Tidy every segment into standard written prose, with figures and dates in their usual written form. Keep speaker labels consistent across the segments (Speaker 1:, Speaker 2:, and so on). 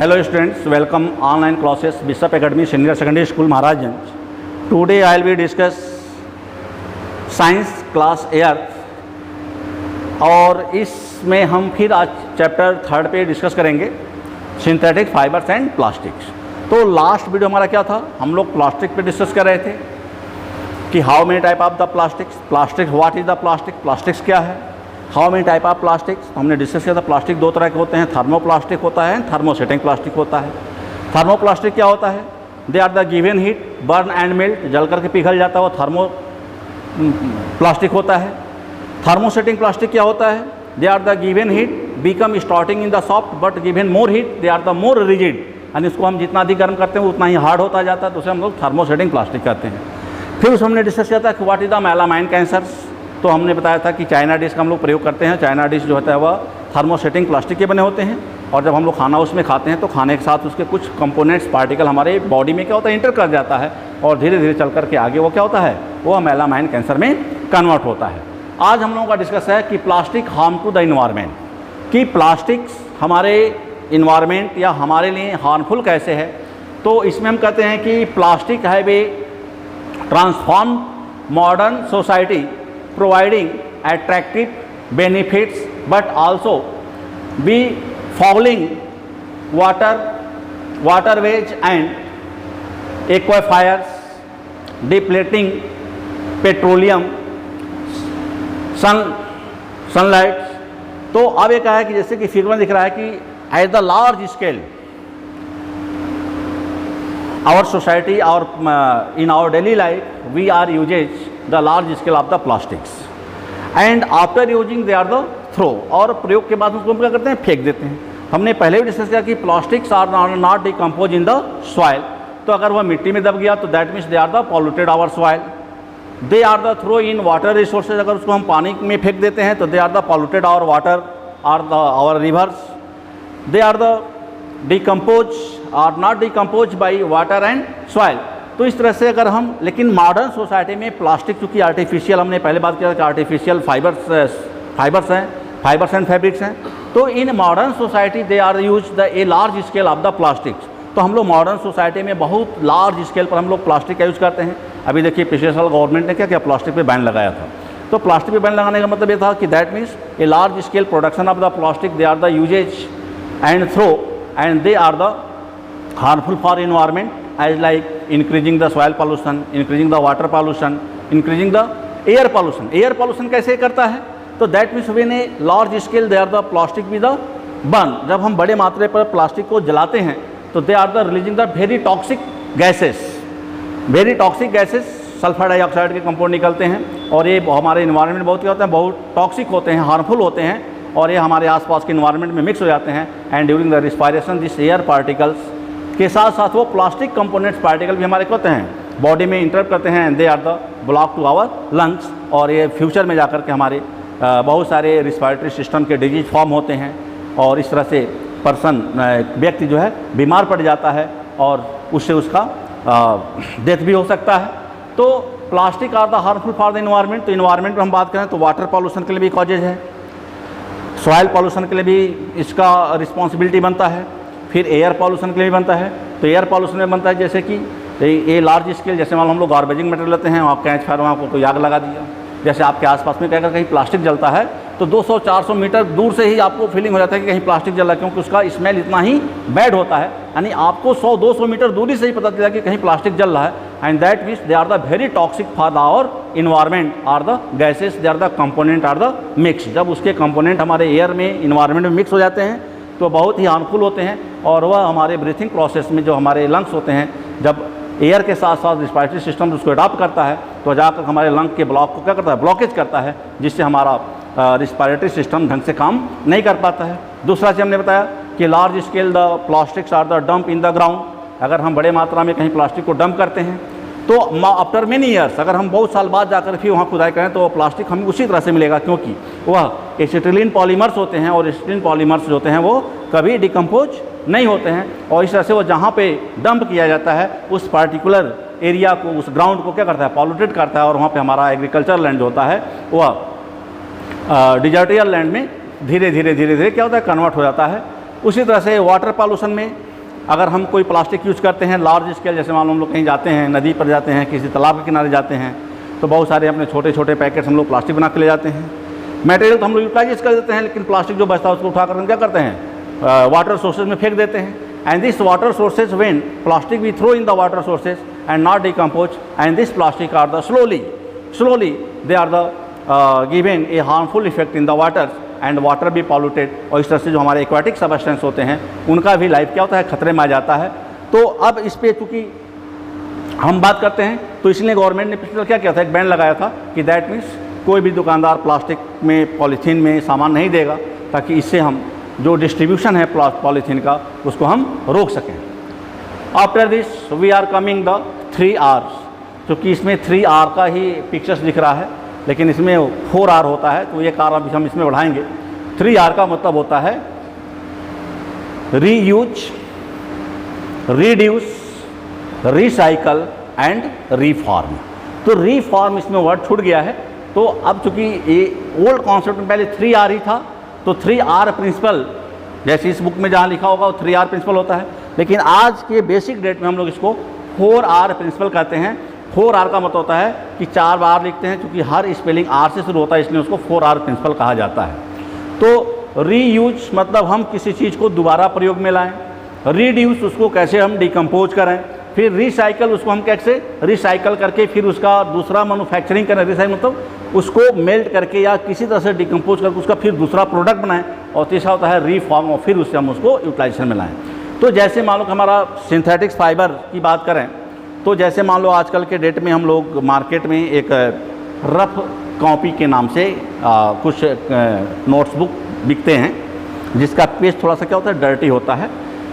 Speaker 1: Hello students, welcome online classes Bishop Academy Senior Secondary School Maharajganj. Today I will be discuss science class 8 और इसमें हम फिर आज chapter 3 पे discuss करेंगे सिंथेटिक फाइबर्स एंड प्लास्टिक्स। तो लास्ट वीडियो हमारा क्या था, हम लोग प्लास्टिक पे डिस्कस कर रहे थे कि how many type of the plastics, what is the plastics क्या है, how many type of plastics. हमने डिस्कस किया था प्लास्टिक दो तरह के होते हैं, थर्मोप्लास्टिक होता है, थर्मोसेटिंग प्लास्टिक होता है। थर्मोप्लास्टिक क्या होता है, they are the given heat burn and melt, जल करके पिघल जाता है, वो थर्मो प्लास्टिक होता है। थर्मोसेटिंग प्लास्टिक क्या होता है, they are the given heat become starting in the soft but given more heat, they are the more rigid, यानी इसको हम जितना अधिक गर्म करते हैं उतना ही हार्ड होता जाता है, तो उसे हम लोग थर्मोसेटिंग प्लास्टिक कहते हैं। फिर उसमें हमने डिस्कस किया था कि what is the melamine cancers. तो हमने बताया था कि चाइना डिश का हम लोग प्रयोग करते हैं। चाइना डिश जो होता है वह थर्मोसेटिंग प्लास्टिक के बने होते हैं, और जब हम लोग खाना उसमें खाते हैं तो खाने के साथ उसके कुछ कंपोनेंट्स पार्टिकल हमारे बॉडी में क्या होता है, इंटर कर जाता है, और धीरे धीरे चल करके आगे वो क्या होता है, वो मेलामाइन कैंसर में कन्वर्ट होता है। आज हम लोगों का डिस्कस है कि plastic harm to the environment, कि प्लास्टिक्स हमारे इन्वायरमेंट या हमारे लिए हार्मफुल कैसे है। तो इसमें हम कहते हैं कि प्लास्टिक है वे transform modern society providing attractive benefits but also be fouling waterways and aquifers, depleting petroleum, sunlight। तो अब ये कहा है कि जैसे कि फिगर में दिख रहा है कि at the large scale our society or in our daily life we are uses the large scale of the plastics and after using they are the throw, और प्रयोग के बाद उसको हम क्या करते हैं, फेंक देते हैं। हमने पहले भी डिस्कस किया कि plastics are not decompose in the soil, तो अगर वह मिट्टी में दब गया तो that means they are the polluted our soil. They are the throw in water resources, अगर उसको हम पानी में फेंक देते हैं तो they are the polluted our water are the our rivers. They are the decompose are not decompose by water and soil. तो इस तरह से अगर हम, लेकिन मॉडर्न सोसाइटी में प्लास्टिक चूँकि आर्टिफिशियल, हमने पहले बात किया कि आर्टिफिशियल फाइबर्स एंड फैब्रिक्स हैं, तो in modern society they are use the a large scale of the plastics. तो हम लोग मॉडर्न सोसाइटी में बहुत लार्ज स्केल पर हम लोग प्लास्टिक का यूज़ करते हैं। अभी देखिए पिछले साल गवर्नमेंट ने क्या किया, प्लास्टिक पे बैन लगाया था। तो प्लास्टिक पे बैन लगाने का मतलब ये था कि that means a large scale production of the plastic, they are the uses and throw and they are the harmful for environment as like increasing the soil pollution, increasing the water pollution, increasing the air pollution। air pollution कैसे करता है, तो that means when a large scale they are the plastic with the burn, जब हम बड़े मात्रा पर plastic को जलाते हैं तो they are the releasing the very toxic gases, sulphur dioxide के कंपाउंड निकलते हैं, और ये हमारे इन्वायरमेंट बहुत क्या होते हैं, बहुत टॉक्सिक होते हैं, हार्मफुल होते हैं, और ये हमारे आसपास के इन्वायरमेंट में मिक्स हो जाते हैं। And during the respiration this air particles के साथ साथ वो प्लास्टिक कंपोनेंट्स पार्टिकल भी हमारे होते हैं बॉडी में इंटरप्ट करते हैं, they are the block to our lungs, और ये फ्यूचर में जाकर के हमारे बहुत सारे रिस्पायरेटरी सिस्टम के डिजीज फॉर्म होते हैं, और इस तरह से व्यक्ति जो है बीमार पड़ जाता है और उससे उसका डेथ भी हो सकता है। तो plastic are the harmful for the environment. तो इन्वायरमेंट पर हम बात करें तो वाटर पॉल्यूशन के लिए भी कॉजेज है, सॉइल पॉल्यूशन के लिए भी इसका रिस्पॉन्सिबिलिटी बनता है, फिर एयर पॉल्यूशन के लिए भी बनता है। तो एयर पॉल्यूशन में बनता है जैसे कि ये लार्ज स्केल, जैसे मान लो हम लोग गार्बेजिंग मटेरियल लेते हैं, वहाँ कैच फायर, वहाँ को कोई आग लगा दिया, जैसे आपके आसपास में अगर कहीं प्लास्टिक जलता है तो 200-400 मीटर दूर से ही आपको फीलिंग हो जाता है कि कहीं प्लास्टिक जल रहा है, क्योंकि उसका स्मेल इतना ही बैड होता है, यानी आपको 100-200 मीटर दूरी से ही पता चला कि कहीं प्लास्टिक जल रहा है। And that means they are the very toxic for the our environment are the gases, they are the component are the mix. जब उसके कंपोनेंट हमारे एयर में इन्वायरमेंट में मिक्स हो जाते हैं तो बहुत ही हार्मफुल होते हैं, और वह हमारे ब्रीथिंग प्रोसेस में जो हमारे लंग्स होते हैं, जब एयर के साथ साथ रिस्पायरेटरी सिस्टम उसको अडॉप्ट करता है तो जाकर हमारे लंग के ब्लॉक को क्या करता है, ब्लॉकेज करता है, जिससे हमारा रिस्पायरेटरी सिस्टम ढंग से काम नहीं कर पाता है। दूसरा चीज़ हमने बताया कि large scale the plastics are the dump in the ground. अगर हम बड़े मात्रा में कहीं प्लास्टिक को डंप करते हैं तो आफ्टर मेनी ईयर्स, अगर हम बहुत साल बाद जाकर फिर वहाँ खुदाई करें तो प्लास्टिक हमें उसी तरह से मिलेगा, क्योंकि वह एसिटिलीन पॉलीमर्स होते हैं, और एसिटिलीन पॉलीमर्स जो होते हैं वो कभी डिकम्पोज नहीं होते हैं, और इस तरह से वो जहाँ पे डंप किया जाता है उस पार्टिकुलर एरिया को, उस ग्राउंड को क्या करता है, पॉल्यूटेड करता है, और वहाँ पे हमारा एग्रीकल्चर लैंड जो होता है वह डिजर्टियल लैंड में धीरे धीरे क्या होता है, कन्वर्ट हो जाता है। उसी तरह से वाटर पॉल्यूशन में अगर हम कोई प्लास्टिक यूज़ करते हैं लार्ज स्केल, जैसे मान लो हम लोग कहीं जाते हैं, नदी पर जाते हैं, किसी तालाब के किनारे जाते हैं, तो बहुत सारे अपने छोटे छोटे पैकेट्स हम लोग प्लास्टिक बना के ले जाते हैं। मटेरियल तो हम लोग यूटिलाइज कर देते हैं, लेकिन प्लास्टिक जो बचता है उसको उठा कर हम क्या करते हैं, वाटर सोर्सेज में फेंक देते हैं। And this water sources when plastic we throw in the water sources and not decompose, and this plastic are the slowly they are the given a harmful effect in the waters and water भी polluted, और इस तरह से जो हमारे aquatic substance होते हैं उनका भी लाइफ क्या होता है, खतरे में आ जाता है। तो अब इस पर चूँकि हम बात करते हैं तो इसलिए गवर्नमेंट ने पिछले क्या किया था, एक बैन लगाया था कि दैट मीन्स कोई भी दुकानदार प्लास्टिक में, पॉलीथीन में सामान नहीं देगा, ताकि इससे हम जो डिस्ट्रीब्यूशन है पॉलीथीन का उसको हम रोक सकें। After this we are coming the 3 R's, क्योंकि इसमें 3 R का ही पिक्चर्स दिख रहा है, लेकिन इसमें 4 R होता है, तो ये कार अभी हम इसमें बढ़ाएंगे। 3 R का मतलब होता है reuse, reduce, recycle and reform. तो रीफॉर्म इसमें वर्ड छूट गया है, तो अब चूंकि ये ओल्ड कॉन्सेप्ट में पहले 3 R ही था, तो 3 R प्रिंसिपल जैसे इस बुक में जहाँ लिखा होगा वो 3 R प्रिंसिपल होता है, लेकिन आज के बेसिक डेट में हम लोग इसको 4 R प्रिंसिपल कहते हैं। 4 R का मतलब होता है कि 4 बार लिखते हैं, क्योंकि हर स्पेलिंग R से शुरू होता है, इसलिए उसको 4 R प्रिंसिपल कहा जाता है। तो रीयूज मतलब हम किसी चीज़ को दोबारा प्रयोग में लाएं, रिड्यूस उसको कैसे हम डिकम्पोज करें, फिर रिसाइकल उसको हम कैसे रिसाइकल करके फिर उसका दूसरा मैन्युफैक्चरिंग करें, रिसाइकल मतलब उसको मेल्ट करके या किसी तरह से डिकम्पोज करके उसका फिर दूसरा प्रोडक्ट बनाएं, और तीसरा होता है रीफॉर्म, और फिर उससे हम उसको यूटिलाइजेशन में लाएँ। तो जैसे मान लो कि हमारा सिंथेटिक्स फाइबर की बात करें, तो जैसे मान लो आजकल के डेट में हम लोग मार्केट में एक रफ कॉपी के नाम से कुछ नोट्स बुक बिकते हैं, जिसका पेज थोड़ा सा क्या होता है, डर्टी होता है,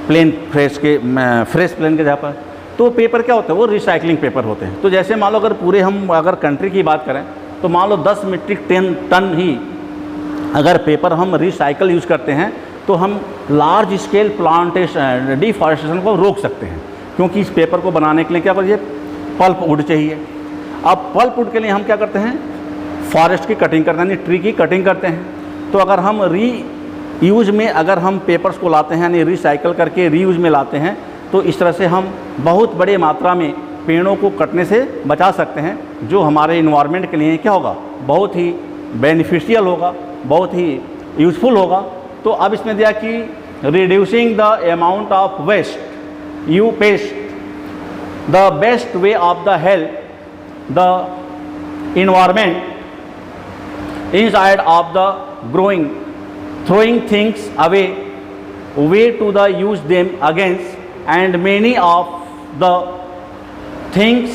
Speaker 1: प्लेन फ्रेश प्लेन के जगह पर। तो पेपर क्या होता है, वो रिसाइकलिंग पेपर होते हैं। तो जैसे मान लो अगर कंट्री की बात करें, तो मान लो 10 मीट्रिक टन ही अगर पेपर हम रिसाइकल यूज़ करते हैं, तो हम लार्ज स्केल प्लांटेशन, डिफॉरेस्टेशन को रोक सकते हैं, क्योंकि इस पेपर को बनाने के लिए क्या करिए, पल्प वुड चाहिए। अब पल्प वुड के लिए हम क्या करते हैं, फॉरेस्ट की कटिंग करते हैं, यानी ट्री की कटिंग करते हैं। तो अगर हम रीयूज में अगर हम पेपर्स को लाते हैं, यानी रिसाइकल करके रीयूज में लाते हैं, तो इस तरह से हम बहुत बड़े मात्रा में पेड़ों को कटने से बचा सकते हैं, जो हमारे इन्वायरमेंट के लिए क्या होगा, बहुत ही बेनिफिशियल होगा, बहुत ही यूज़फुल होगा। तो अब इसमें दिया कि reducing the amount of waste you paste, the best way of the help the environment inside of the throwing things away way to the use them against, and many of the things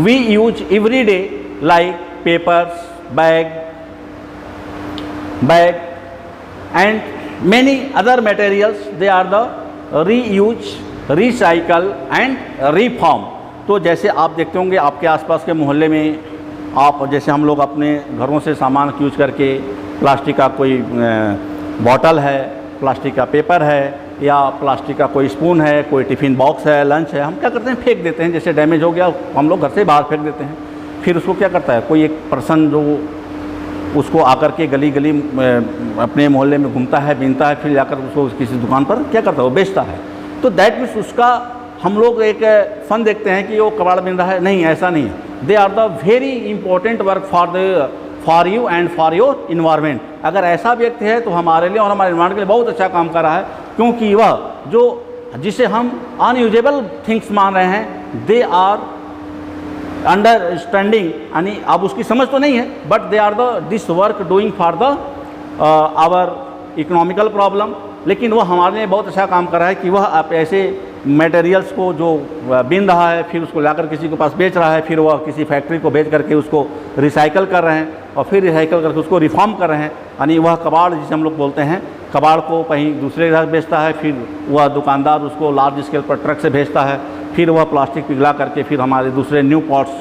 Speaker 1: we use every day like papers, bag and many other materials, they are the reuse, recycle and reform. तो जैसे आप देखते होंगे आपके आसपास के मोहल्ले में, आप जैसे हम लोग अपने घरों से सामान यूज करके, प्लास्टिक का कोई बॉटल है, प्लास्टिक का पेपर है, या प्लास्टिक का कोई स्पून है, कोई टिफ़िन बॉक्स है, लंच है, हम क्या करते हैं, फेंक देते हैं। जैसे डैमेज हो गया हम लोग घर से बाहर फेंक देते हैं। फिर उसको क्या करता है, कोई एक पर्सन जो उसको आकर के गली गली अपने मोहल्ले में घूमता है, बीनता है, फिर जाकर उसको किसी दुकान पर क्या करता है, वो बेचता है। तो दैट मीन्स उसका हम लोग एक फन देखते हैं कि वो कबाड़ बिन रहा है, नहीं, ऐसा नहीं है। They are the very important work for you and for your environment. अगर ऐसा व्यक्ति है तो हमारे लिए और हमारे इन्वायरमेंट के लिए बहुत अच्छा काम कर रहा है, क्योंकि वह जो जिसे हम अनयूजेबल थिंग्स मान रहे हैं, दे आर अंडरस्टैंडिंग, यानी अब उसकी समझ तो नहीं है, but they are the this work doing for the our economical problem. लेकिन वह हमारे लिए बहुत अच्छा काम कर रहा है कि वह आप ऐसे मटेरियल्स को जो बिन रहा है, फिर उसको लाकर किसी के पास बेच रहा है, फिर वह किसी फैक्ट्री को बेच करके उसको रिसाइकल कर रहे हैं, और फिर रिसाइकल करके उसको रिफॉर्म कर रहे हैं। यानी वह कबाड़ जिसे हम लोग बोलते हैं, कबाड़ को कहीं दूसरे जगह बेचता है, फिर वह दुकानदार उसको लार्ज स्केल पर ट्रक से भेजता है, फिर वह प्लास्टिक पिघला करके फिर हमारे दूसरे न्यू पॉट्स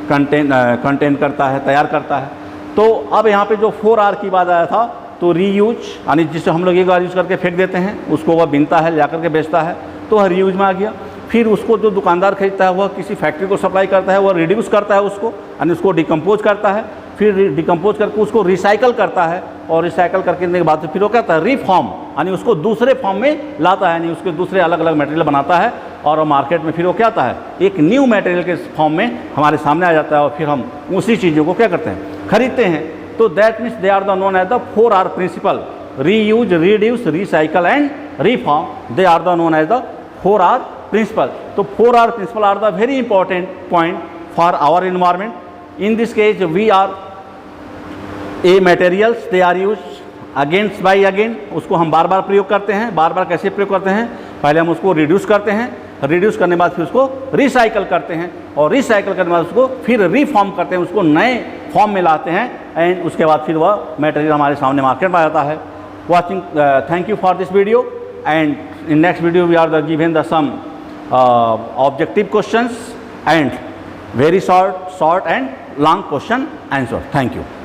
Speaker 1: कंटेन करता है, तैयार करता है। तो अब यहाँ पे जो 4 R की बात आया था, तो रीयूज यानी जिसे हम लोग एक बार यूज़ करके फेंक देते हैं, उसको वह बिनता है, ला करके बेचता है, तो वह रीयूज में आ गया। फिर उसको जो दुकानदार खरीदता है वह किसी फैक्ट्री को सप्लाई करता है, वह रिड्यूस करता है उसको, यानी उसको डिकम्पोज करता है, फिर डिकम्पोज करके उसको रिसाइकल करता है, और रिसाइकल करने के बाद फिर वो क्या करता है, रिफॉर्म, यानी उसको दूसरे फॉर्म में लाता है, यानी उसके दूसरे अलग अलग मटेरियल बनाता है, और मार्केट में फिर वो क्या आता है, एक न्यू मटेरियल के फॉर्म में हमारे सामने आ जाता है, और फिर हम उसी चीज़ों को क्या करते हैं, खरीदते हैं। तो that means they are the known as the 4R principle, reuse, reduce, recycle and reform. They are the known as the 4R principle. So 4R principle are the very important point for our environment. In this case, we are a materials, they are used against by again. उसको हम बार बार प्रयोग करते हैं। बार बार कैसे प्रयोग करते हैं, पहले हम उसको रिड्यूस करते हैं, रिड्यूस करने के बाद फिर उसको रिसाइकल करते हैं, और रिसाइकल करने के बाद उसको फिर रिफॉर्म करते हैं, उसको नए फॉर्म में लाते हैं, एंड उसके बाद फिर वह मटेरियल हमारे सामने मार्केट में आ जाता है। Watching, thank you for this video, and in next video we are given the some objective questions and very short and long question answer. Thank you.